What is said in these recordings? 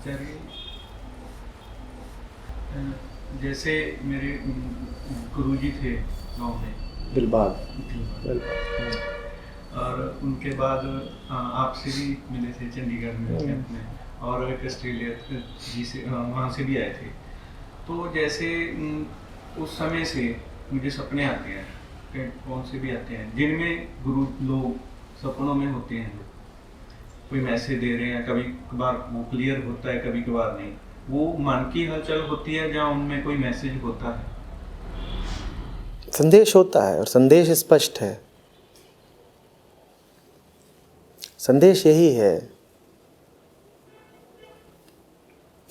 आचार्य, जैसे मेरे गुरुजी थे गांव में दिलबाग। और उनके बाद आपसे भी मिले थे चंडीगढ़ में कैंप में, और एक ऑस्ट्रेलिया जी से वहाँ से भी आए थे। तो जैसे उस समय से मुझे सपने आते हैं, कौन से भी आते हैं, जिनमें गुरु लोग सपनों में होते हैं, कोई मैसेज दे रहे हैं, कभी कभार वो क्लियर होता है, कभी कभार नहीं। वो मन की हलचल होती है जहाँ उनमें कोई मैसेज होता है, संदेश होता है और संदेश स्पष्ट है। संदेश यही है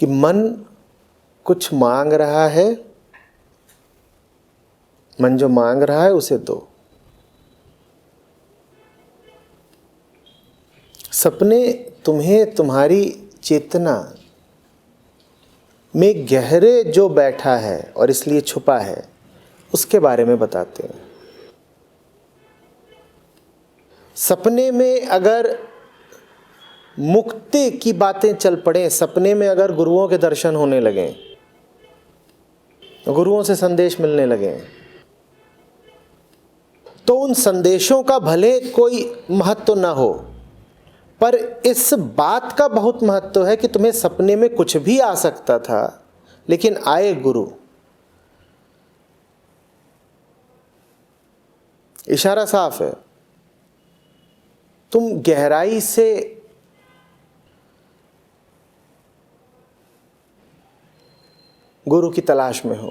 कि मन कुछ मांग रहा है, मन जो मांग रहा है उसे दो। सपने तुम्हें तुम्हारी चेतना में गहरे जो बैठा है और इसलिए छुपा है उसके बारे में बताते हैं। सपने में अगर मुक्ति की बातें चल पड़े, सपने में अगर गुरुओं के दर्शन होने लगे, गुरुओं से संदेश मिलने लगे, तो उन संदेशों का भले कोई महत्व ना हो, पर इस बात का बहुत महत्व है कि तुम्हें सपने में कुछ भी आ सकता था, लेकिन आए गुरु। इशारा साफ है, तुम गहराई से गुरु की तलाश में हो,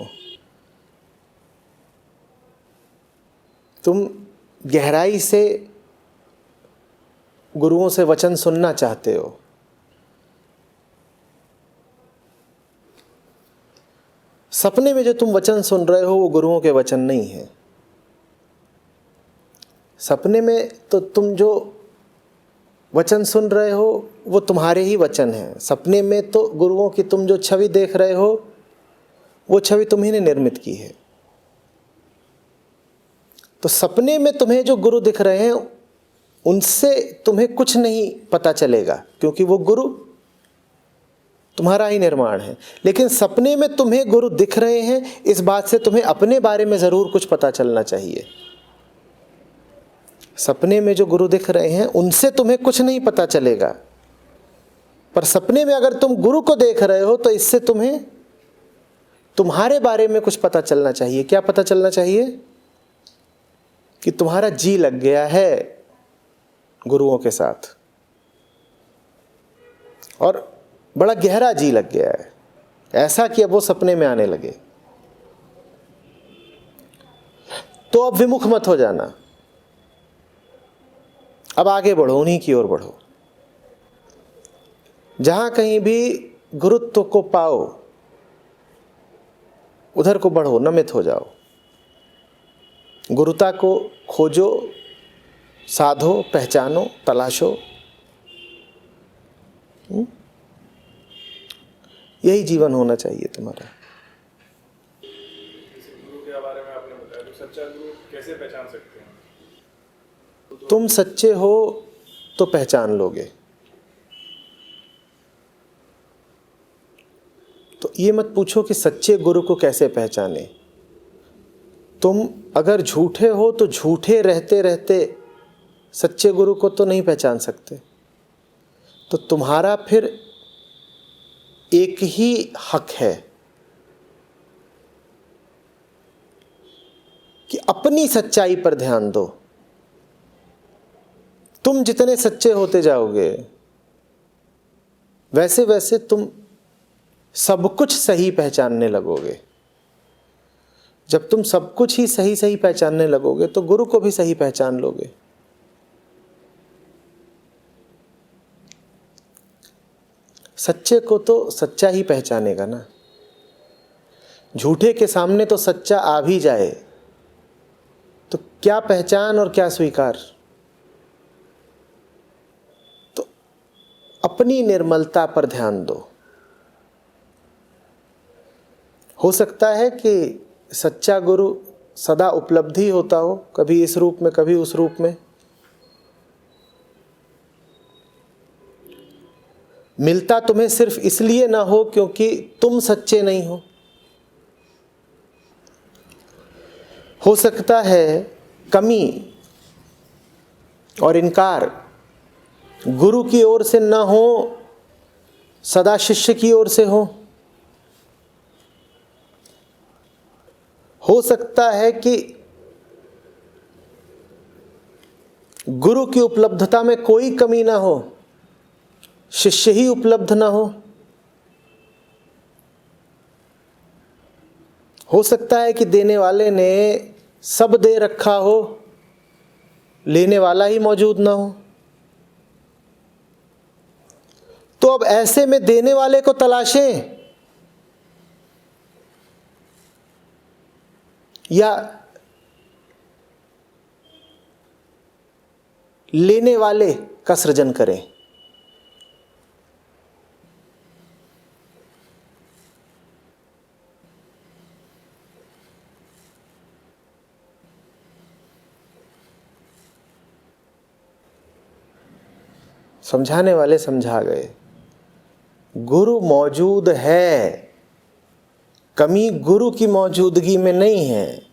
तुम गहराई से गुरुओं से वचन सुनना चाहते हो। सपने में जो तुम वचन सुन रहे हो वो गुरुओं के वचन नहीं है। सपने में तो तुम जो वचन सुन रहे हो वो तुम्हारे ही वचन हैं। सपने में तो गुरुओं की तुम जो छवि देख रहे हो वो छवि तुम्ही ने निर्मित की है। तो सपने में तुम्हें जो गुरु दिख रहे हैं उनसे तुम्हें कुछ नहीं पता चलेगा, क्योंकि वो गुरु तुम्हारा ही निर्माण है। लेकिन सपने में तुम्हें गुरु दिख रहे हैं, इस बात से तुम्हें अपने बारे में ज़रूर कुछ पता चलना चाहिए। सपने में जो गुरु दिख रहे हैं उनसे तुम्हें कुछ नहीं पता चलेगा, पर सपने में अगर तुम गुरु को देख रहे हो तो इससे तुम्हें तुम्हारे बारे में कुछ पता चलना चाहिए। क्या पता चलना चाहिए? कि तुम्हारा जी लग गया है गुरुओं के साथ, और बड़ा गहरा जी लग गया है, ऐसा कि अब वो सपने में आने लगे। तो अब विमुख मत हो जाना, अब आगे बढ़ो, उन्हीं की ओर बढ़ो। जहां कहीं भी गुरुत्व को पाओ उधर को बढ़ो, नमित हो जाओ। गुरुता को खोजो, साधो, पहचानो, तलाशो। यही जीवन होना चाहिए तुम्हारा। गुरु के बारे में आपने बताया, तो सच्चा गुरु कैसे पहचान सकते हैं? तुम सच्चे हो तो पहचान लोगे। तो ये मत पूछो कि सच्चे गुरु को कैसे पहचाने। तुम अगर झूठे हो तो झूठे रहते रहते सच्चे गुरु को तो नहीं पहचान सकते। तो तुम्हारा फिर एक ही हक है कि अपनी सच्चाई पर ध्यान दो। तुम जितने सच्चे होते जाओगे वैसे वैसे तुम सब कुछ सही पहचानने लगोगे। जब तुम सब कुछ ही सही सही पहचानने लगोगे तो गुरु को भी सही पहचान लोगे। सच्चे को तो सच्चा ही पहचानेगा ना। झूठे के सामने तो सच्चा आ भी जाए तो क्या पहचान और क्या स्वीकार। तो अपनी निर्मलता पर ध्यान दो। हो सकता है कि सच्चा गुरु सदा उपलब्धि होता हो, कभी इस रूप में कभी उस रूप में। मिलता तुम्हें सिर्फ इसलिए ना हो क्योंकि तुम सच्चे नहीं हो सकता है कमी और इनकार गुरु की ओर से न हो, सदा शिष्य की ओर से हो सकता है कि गुरु की उपलब्धता में कोई कमी ना शिष्य ही उपलब्ध ना हो सकता है कि देने वाले ने सब दे रखा हो, लेने वाला ही मौजूद ना हो। तो अब ऐसे में देने वाले को तलाशें या लेने वाले का सृजन करें। समझाने वाले समझा गए, गुरु मौजूद है, कमी गुरु की मौजूदगी में नहीं है।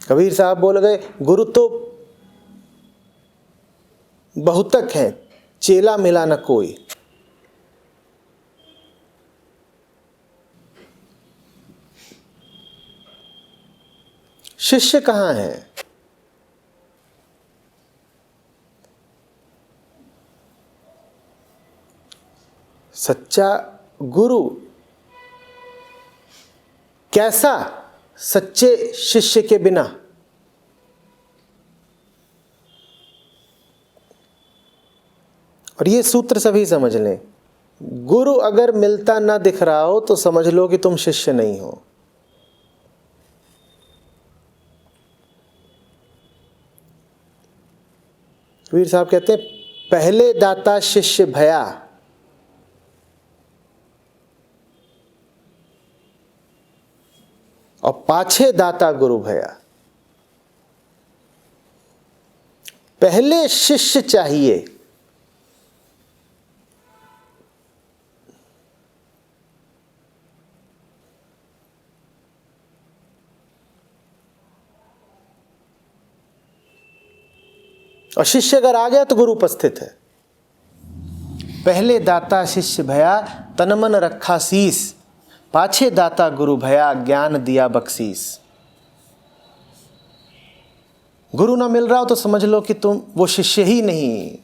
कबीर साहब बोल गए, गुरु तो बहुतक हैं, चेला मिला न कोई। शिष्य कहाँ है? सच्चा गुरु कैसा सच्चे शिष्य के बिना? और ये सूत्र सभी समझ लें, गुरु अगर मिलता ना दिख रहा हो तो समझ लो कि तुम शिष्य नहीं हो। कबीर साहब कहते हैं, पहले दाता शिष्य भया, और पाछे दाता गुरु भया। पहले शिष्य चाहिए, और शिष्य अगर आ गया तो गुरु उपस्थित है। पहले दाता शिष्य भया, तन मन रखा शीस, पाछे दाता गुरु भया, ज्ञान दिया बख्शीस। गुरु ना मिल रहा हो तो समझ लो कि तुम वो शिष्य ही नहीं।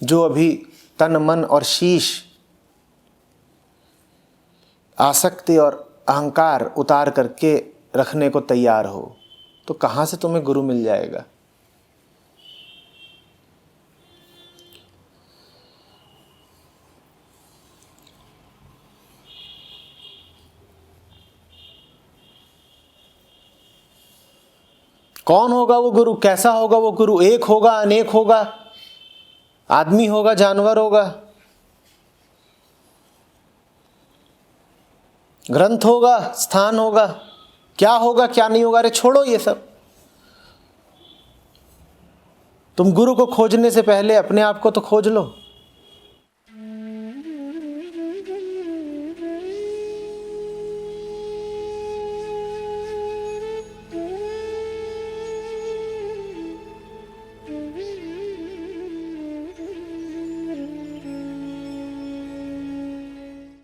जो अभी तन मन और शीश, आसक्ति और अहंकार उतार करके रखने को तैयार हो, तो कहां से तुम्हें गुरु मिल जाएगा? कौन होगा वो गुरु? कैसा होगा वो गुरु? एक होगा, अनेक होगा, आदमी होगा, जानवर होगा, ग्रंथ होगा, स्थान होगा, क्या होगा क्या नहीं होगा? अरे छोड़ो ये सब। तुम गुरु को खोजने से पहले अपने आप को तो खोज लो।